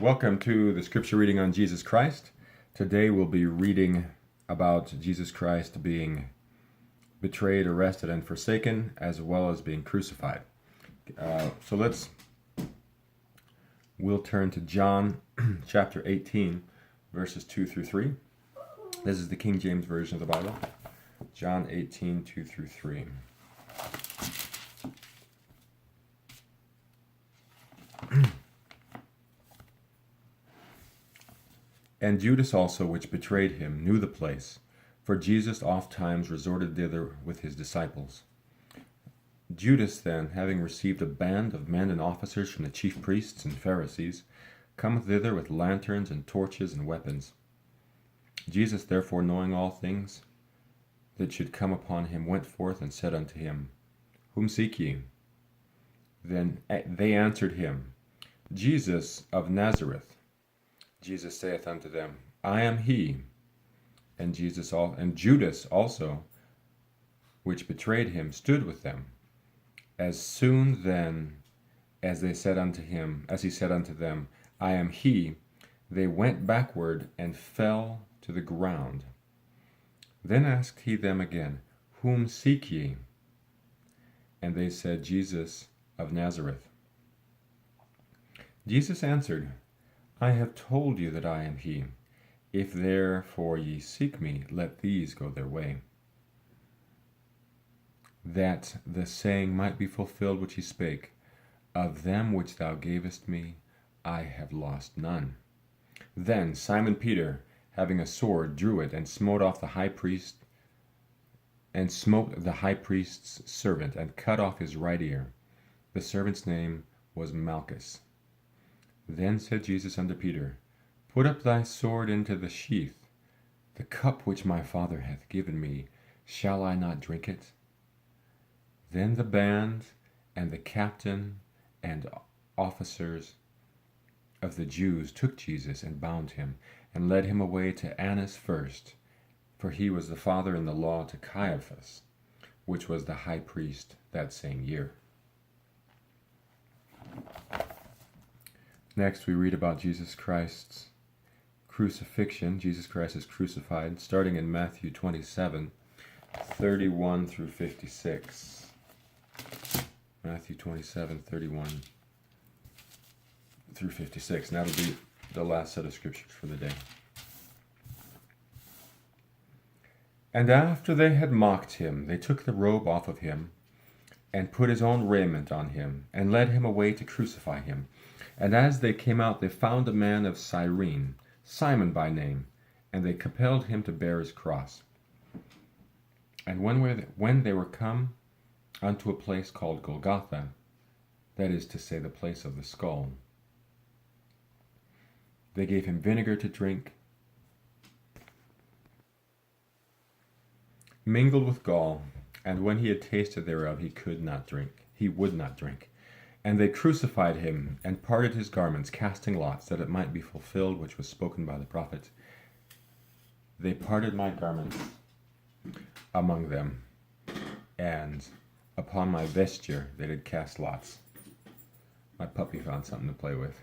Welcome to the scripture reading on Jesus Christ. Today we'll be reading about Jesus Christ being betrayed, arrested, and forsaken, as well as being crucified. We'll turn to John chapter 18, verses 2 through 3. This is the King James Version of the Bible. John 18, 2 through 3. And Judas also, which betrayed him, knew the place, for Jesus oft times resorted thither with his disciples. Judas then, having received a band of men and officers from the chief priests and Pharisees, cometh thither with lanterns and torches and weapons. Jesus therefore, knowing all things that should come upon him, went forth and said unto him, Whom seek ye? Then they answered him, Jesus of Nazareth. Jesus saith unto them, I am he. And Judas also, which betrayed him, stood with them. As soon then as he said unto them, I am he, they went backward and fell to the ground. Then asked he them again, Whom seek ye? And they said, Jesus of Nazareth. Jesus answered, I have told you that I am he. If therefore ye seek me, let these go their way. That the saying might be fulfilled which he spake, Of them which thou gavest me, I have lost none. Then Simon Peter, having a sword, drew it, and smote the high priest's servant, and cut off his right ear. The servant's name was Malchus. Then said Jesus unto Peter, Put up thy sword into the sheath. The cup which my Father hath given me, shall I not drink it? Then the band and the captain and officers of the Jews took Jesus and bound him, and led him away to Annas first, for he was the father in the law to Caiaphas, which was the high priest that same year. Next, we read about Jesus Christ's crucifixion. Jesus Christ is crucified, starting in Matthew 27, 31 through 56. Matthew 27, 31 through 56. And that'll be the last set of scriptures for the day. And after they had mocked him, they took the robe off of him, and put his own raiment on him, and led him away to crucify him. And as they came out, they found a man of Cyrene, Simon by name, and they compelled him to bear his cross. And when they were come unto a place called Golgotha, that is to say, the place of the skull, they gave him vinegar to drink, mingled with gall, and when he had tasted thereof, he would not drink. And they crucified him, and parted his garments, casting lots, that it might be fulfilled which was spoken by the prophet. They parted my garments among them, and upon my vesture they did cast lots. My puppy found something to play with.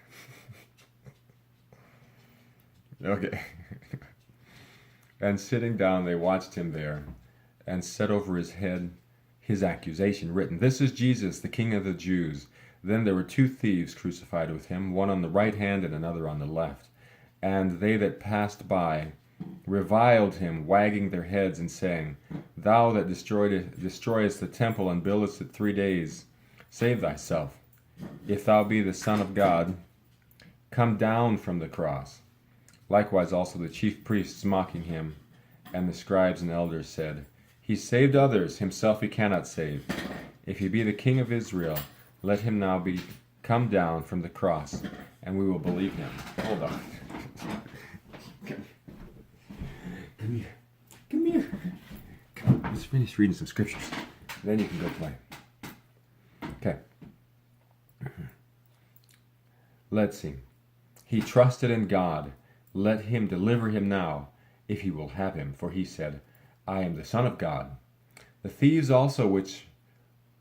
Okay. And sitting down, they watched him there, and set over his head his accusation written, This is Jesus, the King of the Jews. Then there were two thieves crucified with him, one on the right hand and another on the left. And they that passed by reviled him, wagging their heads, and saying, Thou that destroyest the temple and buildest it 3 days, save thyself. If thou be the Son of God, come down from the cross. Likewise also the chief priests mocking him, and the scribes and elders said, He saved others, himself he cannot save. If he be the King of Israel, let him now come down from the cross, and we will believe him. Hold on. Come here. Come here. Come on, let's finish reading some scriptures. Then you can go play. Okay. Let's see. He trusted in God. Let him deliver him now, if he will have him. For he said, I am the Son of God. The thieves also which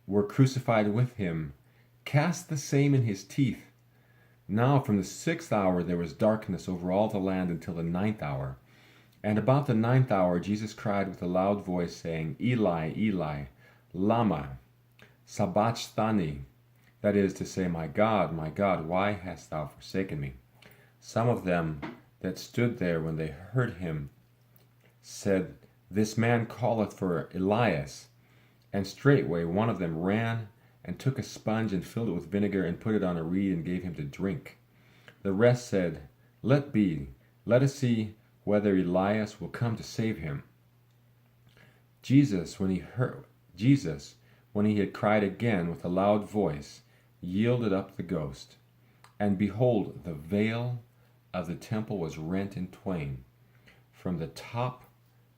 were crucified with him cast the same in his teeth. Now from the 6th hour there was darkness over all the land until the 9th hour. And about the 9th hour Jesus cried with a loud voice, saying, Eli, Eli, lama sabachthani? That is to say, my God, why hast thou forsaken me? Some of them that stood there when they heard him said, This man calleth for Elias. And straightway one of them ran and took a sponge and filled it with vinegar and put it on a reed and gave him to drink. The rest said, Let be, let us see whether Elias will come to save him. Jesus, when he had cried again with a loud voice, yielded up the ghost. And behold, the veil of the temple was rent in twain, from the top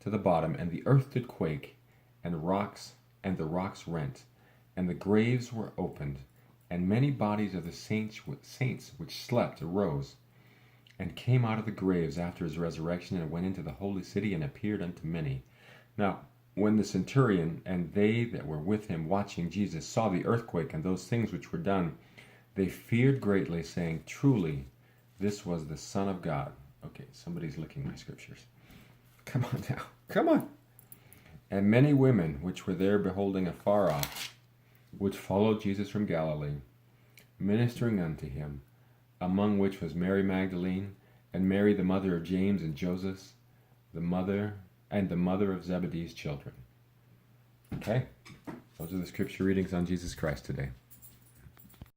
to the bottom, and the earth did quake, and the rocks rent, and the graves were opened, and many bodies of the saints which slept arose, and came out of the graves after his resurrection, and went into the holy city, and appeared unto many. Now, when the centurion and they that were with him watching Jesus saw the earthquake and those things which were done, they feared greatly, saying, Truly, this was the Son of God. Okay, somebody's licking my scriptures. Come on now, come on. And many women which were there beholding afar off, which followed Jesus from Galilee, ministering unto him, among which was Mary Magdalene, and Mary the mother of James and Joseph, the mother of Zebedee's children. Okay, those are the scripture readings on Jesus Christ today.